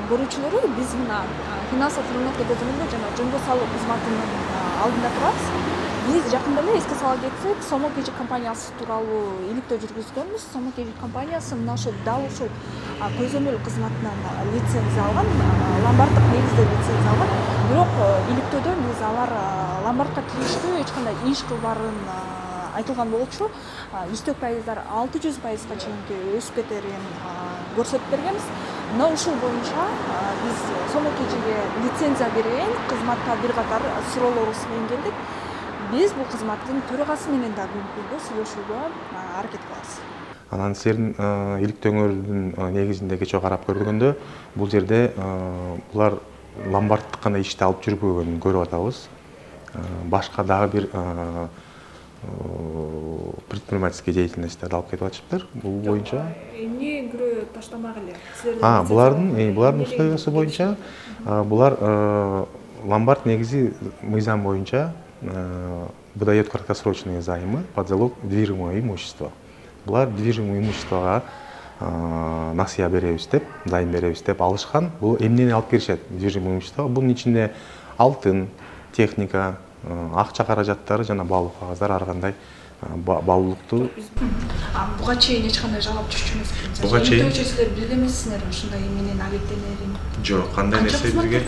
көрүүчүлөрү биз мына финансовый рынокто көзөмөлдөө жана жөнгө салуу кызматынын алдында турабыз. Биз жакында эле эске сала кетсек, Сомо KG компаниясы тууралуу иликтөө жүргүзгөнбүз. Сомо KG компаниясы мына ошол дал ушул көзөмөл кызматынан лицензия алган, ломбарддык негизде лицензия алган. Бирок иликтөөдөн биз алар ломбардка кириштүү эч кандай иш кылбарын айтылган болчу. Үстөк пайыздар 600%га чейинки өсүп кетерин көрсөтүп бергенбиз. Мына ушул боюнча биз Сомо KG'ге лицензия берген кызматка бир катар суроолорубуз менен келдик. Биз бул кызматтын төрагасы менен да бүгүнкү сүйлөшүүгө аракет кылабыз. Анан силердин иликтөөңөрдүн негизинде кечээ карап көргөндө бул жерде булар ломбарддык гана ишти алып жүрбөгөнүн көрүп атабыз. Башка дагы бир предпринимательский деятельностьтарды алып кетип атышыптыр. Бул боюнча эмне күрөө таштамак эле? Булардын условиясы боюнча булар ломбард негизи мыйзам боюнча выдает краткосрочные займы под залог движимого имущества. Булар движимое имуществого насыя беребиз деп, займ беребиз деп алышкан. Бул эмнени алып келишет? Движимое имущество. Бунун ичинде алтын, техника, акча каражаттары жана баалуу кагаздар ар кандай баалуулукту. Буга чейин эч кандай жаап жүрчү эмеспиз. Буга чейин силер билген эмессиңер ушундай эмненин алектенерин? Жок, кандай нерсе бизге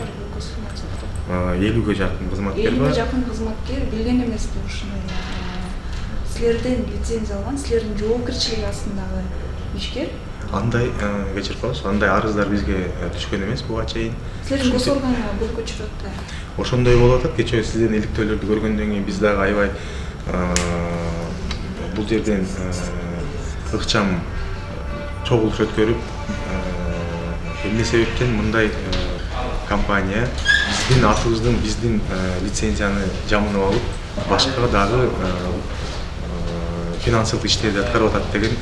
50-ге жакын кызматкер бар. 50-ге жакын кызматкер билген эмеспи ушундай. Силерден лицензия алган, силердин жоопкерчилиги астындагы ишкер. Андай кечирип коесуз, андай арыздар бизге түшкөн эмес буга чейин. Силердин гос органга бөлкө чыгат да. Ошондой болуп атат. Кечээ сиздердин иликтөөлөрдү көргөндөн кийин биз дагы аябай бул жерден ыкчам чогулуш өткөрүп, эмне себептен мындай компания биздин атыбыздын, биздин лицензияны жамынып алып, башка дагы финансылык иштерди аткарып атат деген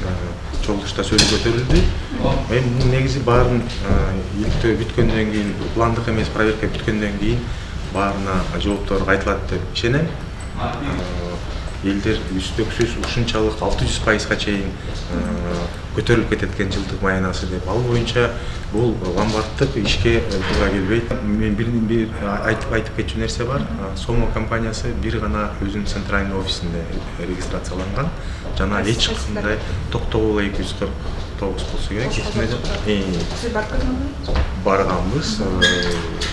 чогулушта сөз көтөрүлдү. Эми негизи баарын иликтөө бүткөндөн кийин, пландык эмес проверка бүткөндөн кийин баарына жооптор кайтылат деп ишенем. Элдер үстөксүз ушунчалык 600%га чейин көтөрүлүп кетет экен жылдык маянасы деп. Ал боюнча бул ломбарддык ишке туура келбейт. Мен бир айтып кетчү нерсе бар. Сомо компаниясы бир гана өзүнүн центральный офисинде регистрацияланган. Жана эч кандай Токтогул 249 болсо керек. Сиз барганбыз.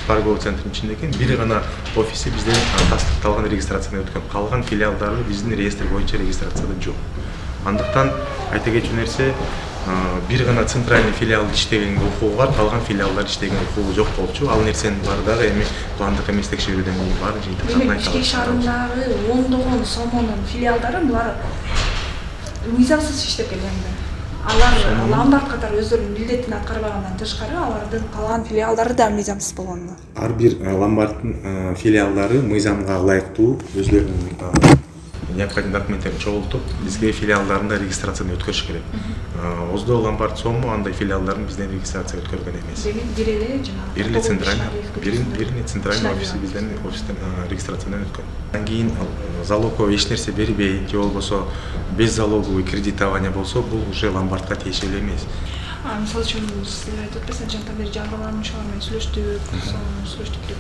Торговый центрдин ичинде экен. Бир гана офиси бизден тастыкталган, регистрациядан өткөн. Калган филиалдары биздин реестр боюнча регистрацияда жок. Андыктан айта кетчү нерсе, бир гана центральный филиал иштеген укугу бар, калган филиалдар иштеген укугу жок болчу. Ал нерсенин баары дагы эми пландык эмес текшерүүдөн кийин баары жыйынтыктарын айта алабыз. Ички шаарындагы ондогон Сомонун филиалдары булар мыйзамсыз иштеп келген. Алар ломбард катары өздөрүнүн милдетин аткарбагандан тышкары, алардын калган филиалдары да мыйзамсыз болгон. Ар бир ломбарддын филиалдары мыйзамга ылайыктуу өздөрүнүн необходимый документтерин чогултуп, бизге филиалдарында регистрациядан өткөрүш керек. Оздо ломбард Сомо андай филиалдарын бизден регистрация өткөргөн эмес. Бир эле жана бир центральный офиси бизден офистен регистрациядан өткөн. Андан кийин залогко эч нерсе бербей, же болбосо без залоговый кредитование болсо, бул уже ломбардка тиешелүү эмес. Мисалы үчүн силер айтып атпайсыңар, жантан бери жабырлануучулар менен сүйлөштүк деп.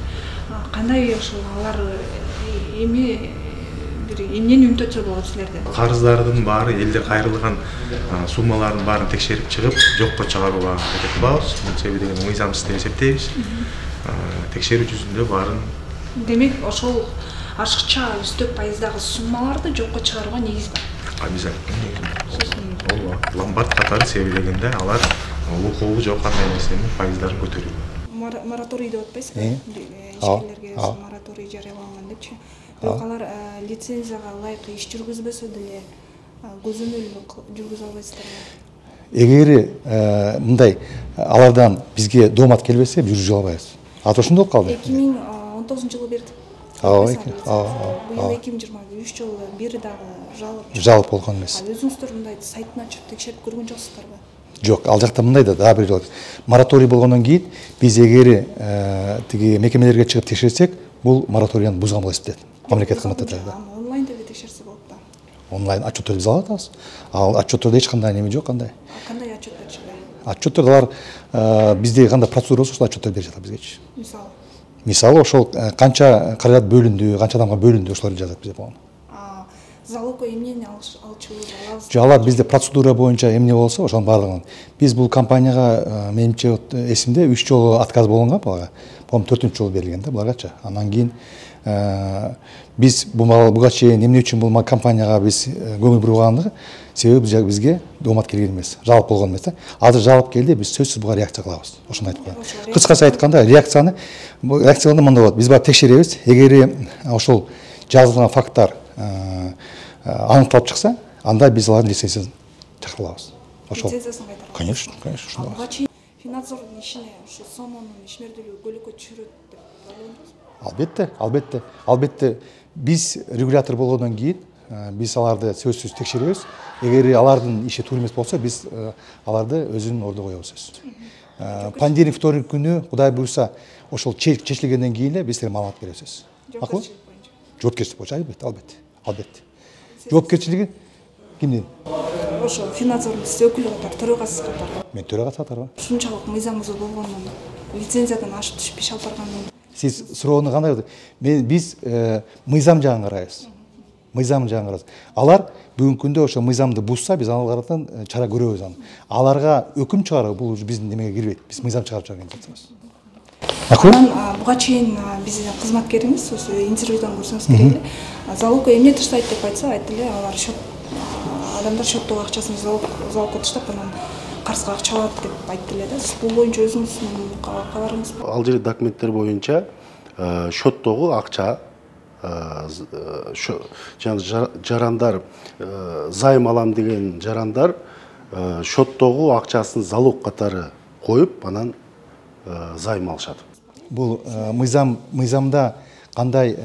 Кандай ошол алар эмнени үнөтсө болот силерден? Карыздардын баары, элдер кайрылган суммалардын баарын текшерип чыгып, жокко чыгарууга аракет кылабыз. Бул себеби деген мыйзамсыз деп эсептейбиз. Текшерүү жүзүндө баарын. Демек, ошол ашыкча үстөк пайыздагы суммаларды жокко чыгарууга негиз бар. Обязательно. Ломбард катары себеби дегенде алар укугу жок кандай нерсенин пайыздарын көтөрүү. Мораторий деп атпайсызбы? Ишкерлерге мораторий жарыяланган депчи. Бирок алар лицензияга ылайык иш жүргүзбөсө деле көзөмөл жүргүзө албайсыздарбы? Эгери мындай алардан бизге доомат келбесе, жүргүзө албайбыз. Аты ошондой болуп калды. 2019-жылы бердик. Быйыл 2023 жылы бери дагы жалып болгон эмес. Өзүңүздөр мындай сайтын ачып текшерип көргөн жоксуздарбы? Жок, ал жакта мындай да дагы бир жолу. Мораторий болгондон кийин биз эгери тиги мекемелерге чыгып текшерсек, бул мораторияны бузган болуп эсептелет. Мамлекет кызматтары. Онлайн деле текшерсе болот да. Онлайн отчетторду биз алып атабыз. Ал отчеттордо эч кандай неме жок, кандай. Кандай отчеттер чыгат? отчеттор алар бизде кандай процедура болсо ошол отчеттор берип жатат бизгечи. Мисалы ошол канча каражат бөлүндү, канча адамга бөлүндү, ошолорду жазат бизде болгон. Залогко эмнени алабыз? Алар бизде процедура боюнча эмне болсо ошонун баардыгын. Биз бул компанияга менимче эсимде 3 жолу отказ болгонго буга. По-моему 4-чү жолу берилген да буларгачы. Андан кийин биз буга чейин эмне үчүн бул компанияга биз көңүл бургандыгы себеби бизге доомат келген эмес, жалоп болгон эмес да. Азыр жалоп келди, биз сөзсүз буга реакция кылабыз. Ошону айтып коеюн. Кыскасы айтканда реакцияны мындай болот. Биз барып текшеребиз. Эгер ошол жазылган факттар аныкталып чыкса, анда биз алардын лицензиясын чакырып алабыз. Ошол. Лицензиясын кайтарабыз. Конечно, ошондой. Буга чейин Финнадзордун ишине ушу сомонун ишмердүүлүгү көйгөйгө түшүрөт деп ойлойсузбу? Албетте. Биз регулятор болгондон кийин биз аларды сөзсүз текшеребиз. Эгер алардын иши туура эмес болсо, биз аларды өзүнүн ордуна коебуз сөзсүз. Понедельник, вторник күнү Кудай буйрса ошол чечилгенден кийин эле биз силерге маалымат беребиз. Макул? Жоопкерчилик боюнча албетте. Жоопкерчилиги кимдин? Ошо Финнадзордун сиз өкүлү катары, төрагасы катары. Мен төрагасы катары. Ушунчалык мыйзам бузуу болгондон, лицензиядан ашып түшүп иш алып баргандан. Сиз суроону кандай? Биз мыйзам жагын карайбыз. Алар бүгүнкү күндө ошо мыйзамды бузса, биз алардан чара көрөбүз аны. Аларга өкүм чыгаруу бул биздин немеге кирбейт. Биз мыйзам чыгарып жаткан жатабыз. Макул? Буга чейин биздин кызматкериңиз ошо интервьюдан көрсөңүз керек эле. Залогко эмне таштайт деп айтса, айтты эле, алар адамдар счеттогу акчасын залогко таштап, анан карызга акча алат деп айтты эле да. Сиз бул боюнча өзүңүздүн кабарыңыз бар? Ал жерде документтер боюнча счеттогу акча жарандар займ алам деген жарандар счеттогу акчасын залог катары коюп, анан займ алышат. Бул мыйзамда кандай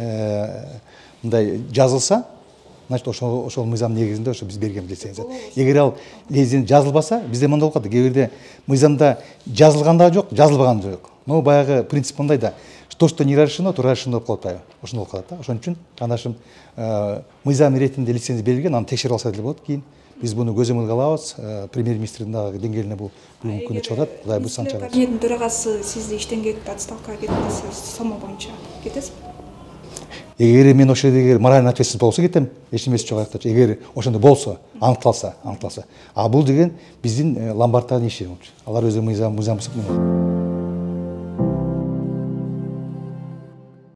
мындай жазылса, значит ошол мыйзам негизинде ошо биз берген лицензия. Эгер ал лицензия жазылбаса, бизде мындай болот. Эгерде мыйзамда жазылган да жок, жазылбаган да жок. Но баягы принцип мындай да. То, что не разрешено, то разрешено деп коет. Ошондой болуп калат да. Ошон үчүн кандашым мыйзам иретинде лицензия берилген, аны текшерип алса деле болот. Кийин биз буну көз өңгө алабыз. Премьер-министрдин дагы деңгээлине бул бүгүнкү күндө чыгып атат. Кудай буйрса анча. Кабинеттин төрагасы сизди иштен кетип, отставкага кетти, сомо боюнча кетесизби? Эгер мен ошол жерде моральный ответственность болсо кетем, эч нерсе жок аяктачы. Эгер ошондой болсо, аныкталса. А бул деген биздин ломбардтардын иши. Алар өзү мыйзам бузуп